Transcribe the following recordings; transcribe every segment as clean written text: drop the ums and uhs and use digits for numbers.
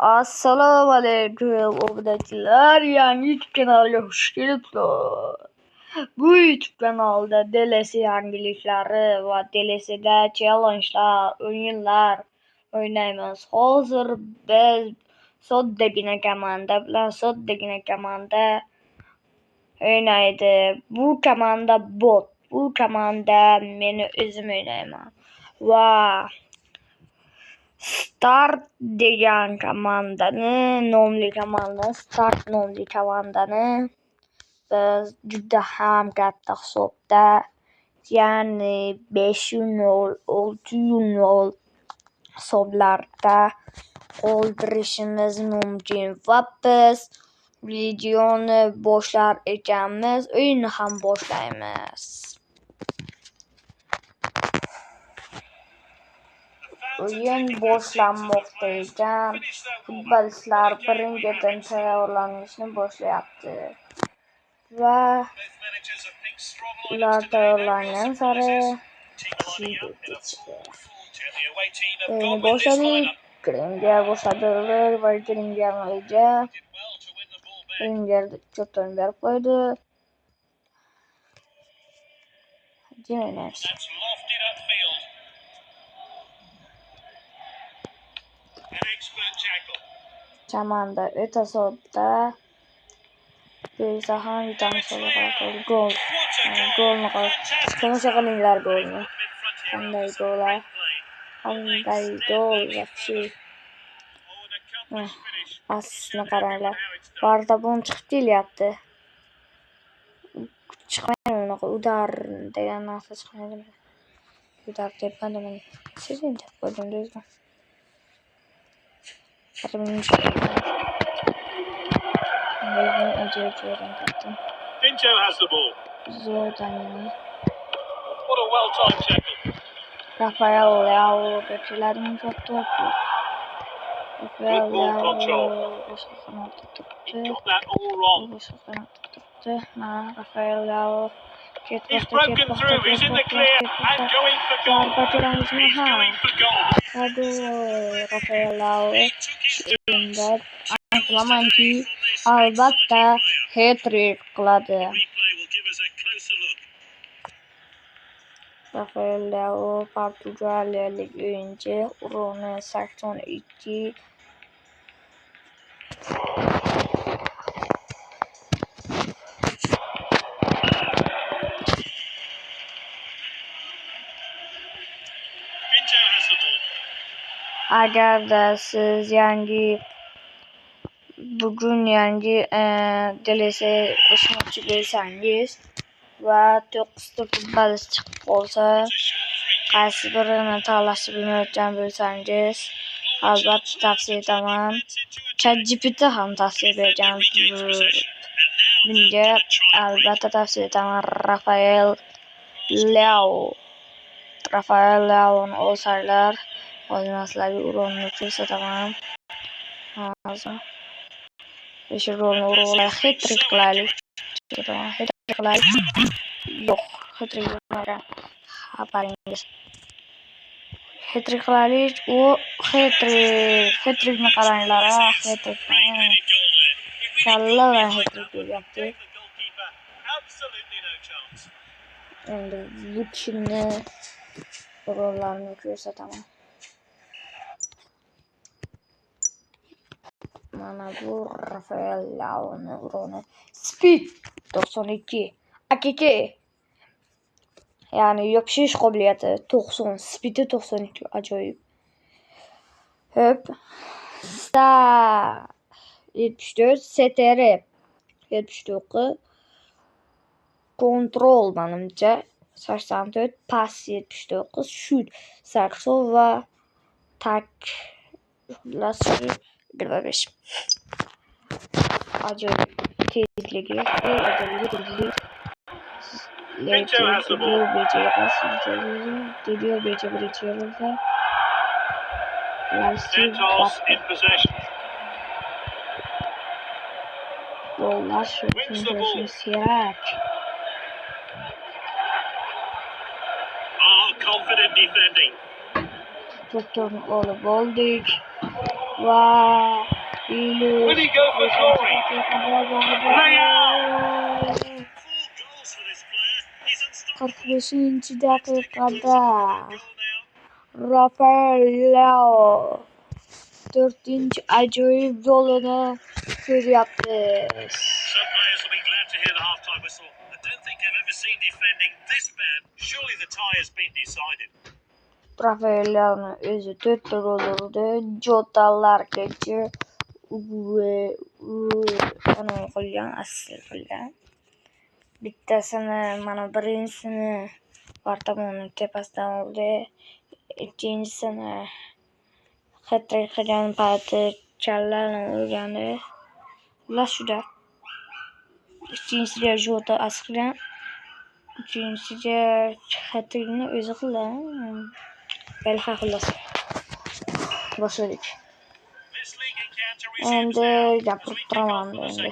Assalomu alaykum obunachilar, yangi YouTube kanaliga xush kelibsizlar. Bu YouTube kanalida DLC yangiliklari va DLC'da challenge'lar, o'yinlar o'ynaymiz. Hozir biz soddagina komanda bilan soddagina komanda o'ynaydi. Bu komanda bot. Bu komanda meni o'zim o'ynayman. Va Start degan Start nomli komandani biz juda ham katta hisobda, ya'ni 5-0, 6-0 hisoblarda qoldirishimiz mumkin va biz videoni boshlar ekanmiz, o'yinni ham boshlaymiz. O'yin boshlanmoqda ekan. Futbolchilar birinchidan tayyorlanishni boshlayapti va ular tayyorlangan sari o'yinni boshladik. Grimger boshladilar va Grimger cho'pdan berib qo'ydi. Chamanda o'ta sodda. Bo'lsa ham gol. Golni tomosha qilinglar golni. Qanday gol вообще. Asni qaranglar. Bardabon chiqib kelyapti. Chiqmaydi unaqa udar degan narsa chiqmaydi. Udar tepmadimi? Sizin deb qo'ydim o'zim. Pinto has the ball. Zordani. What a well-timed tackle. Rafael Leao beklerini çok topu. Rafael Ball control. Leao He got that all wrong. Rafael Leao He's broken through. He's in the clear and going for goal. He's going for goal. Rafael Leao şimdi anlamadı. Albatta hat-trick qiladi. Rafael Leao Portugaliyalik o'yinchi, urug'ni 82. Agarda siz bugun yangi DLC o'smoqchi bo'lsangiz va 9 ta futbolchi chiqib qolsa, qaysi birini tanlashni bilmayotgan bo'lsangiz, albatta tavsiya etaman. ChatGPT ham tavsiya bergan. Bunga albatta tavsiya etaman. Rafael Leao'ni olsanglar, sizlarga urug'ni ko'rsataman. Hozir o'sha rolni urug'lar hat-trick qilaylik. Yo'q, hat-trick bo'lmagan. Xabaringiz. Hat-trick qilaylik. U hat-trickni qaranglar, hat-trick. Kalla va hat-trick bo'lyapti. Endi bu kishini rollarini ko'rsataman. Mana bu Rafael Leao'ni urug'ini Speed 92. AKK. Ya'ni yopishish qobiliyati 90, Speed'i 92 ajoyib. Hop. Star 74, STR 79, Control menimcha 84, Pass 79, Shoot 80 va Tak 25. Ajoyib tezligi, Santos in possession. Wins the ball. Confident defending. To'pni olib oldik va Will he go for glory? Leao! 45. dakikada Rafael Leao 4. ajoyib golini ko'ryapmiz. Some players will be glad to hear the half-time whistle. I don't think I've ever seen defending this bad. Surely the tie has been decided. Rafael Leao'ning o'zi 4 gol urdi. Jotalargacha ana qilgan, assist qilgan. Bittasini mana birinchisini Bartamonning tepasidan urdi. Ikkinchisini hat-trick qilgan payti challarni urgandi. Ular shuda. Ikkinchisiga Jota assist qilgan. Uchinchisiga hat-trickni o'zi qilgan. Belha xullas. Boshladik. Endi gapirib turaman endi.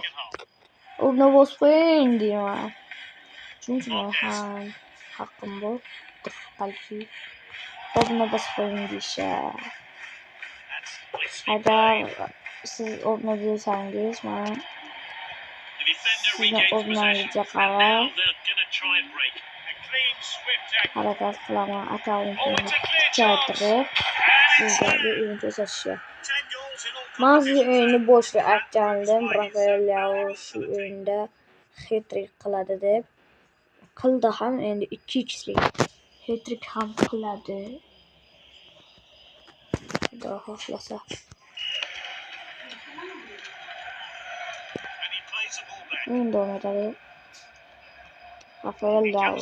Uni bosib qo'ying deyman. Chunki ham haqqim bor. Balki uni bosib qo'ying deyishadi. Agar siz o'rni bo'lsangiz, mana sizni o'rningizga qarab harakat qilaman. Akkauntimni kuchaytirib sizlarga o'yin ko'rsatishga. Men siz o'yinni boshida aytgandim, Rafael Leao shu o'yinda hat-trick qiladi deb. Qildi ham, endi 2x'lik hat-trick ham qiladi. Xudo xohlasa. Endi davom etadi. Rafael Leao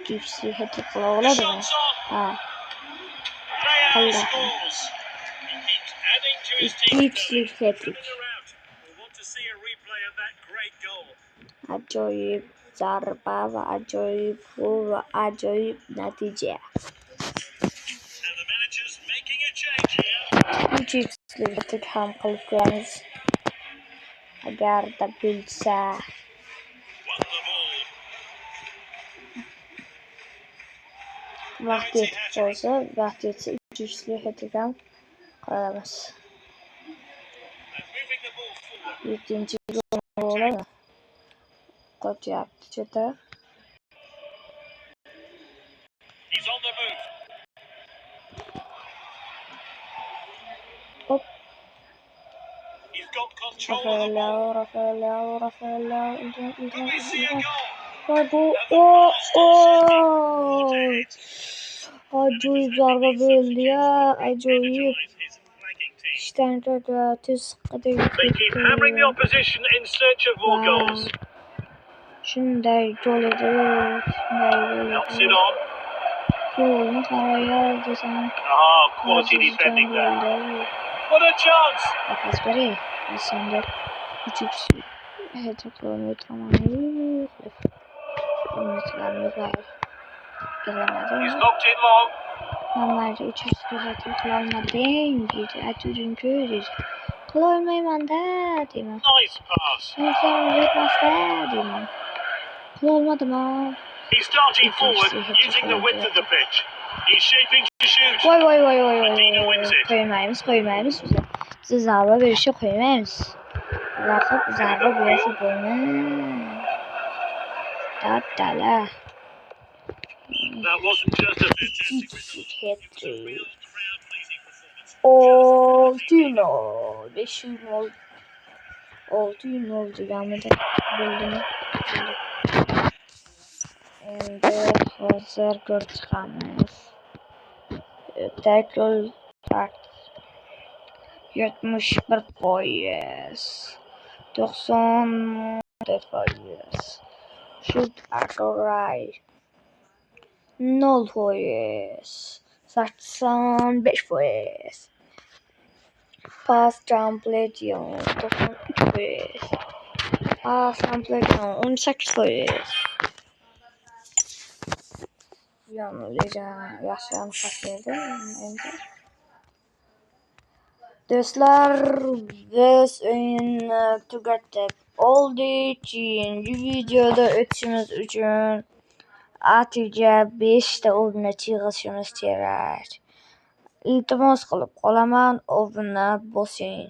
2x'lik hat-trick qila oladimi? Ha. Qildi. 2x'lik hat-trick. Ajoyib zarba va ajoyib gol va ajoyib natija. 3x'lik hat-trick ham qilib ko'ramiz. Agarda bilsa. Vaqt yetib qolsa, vaqt yetsa 3x'lik hat-trick ham qilamiz. 7-chi golni qo'yapti Jota. Hop. Rafael Leao. Ajoyib zarba bo'ldi ya, ajoyib. Ishtankada tez qadam shunday gol edi. Golni qarayar desam. Quality defending there. What a chance! Akasbari, aslında 3x'lik hat-trick o'tiraman. He's knocked it long. Normalde 3x'lik hat-trick qilolmadim deydi. Aytuvdim-ku deydi. Qilolmayman-da deyman. Nice pass. Imkon yetmasda deyman. Qilolmadim-a. He's starting forward, using the width of the pitch. He's shaping to shoot. Voy. Medina wins it. Qo'ymaymiz. Siz zarba berishga qo'ymaymiz. Raqib zarba bersa bo'lmaydi. Dadala. That wasn't just a fantastic hat-trick. 6-0. 6-0 deganmidi? Bildimi? Endi hozir ko'rib chiqamiz. Tackle 71%. 94%. Shoot accurate 0%. 85%. Pass completion 93%. Pass completion 18%. Yaxshi paslaydi endi. Do'stlar, biz o'yinni tugatib oldik. Keyingi videoda o'tishimiz uchun atiga 5 ta o'rni chig'ishimiz kerak. Iltimos qilib qolaman, obuna bosing.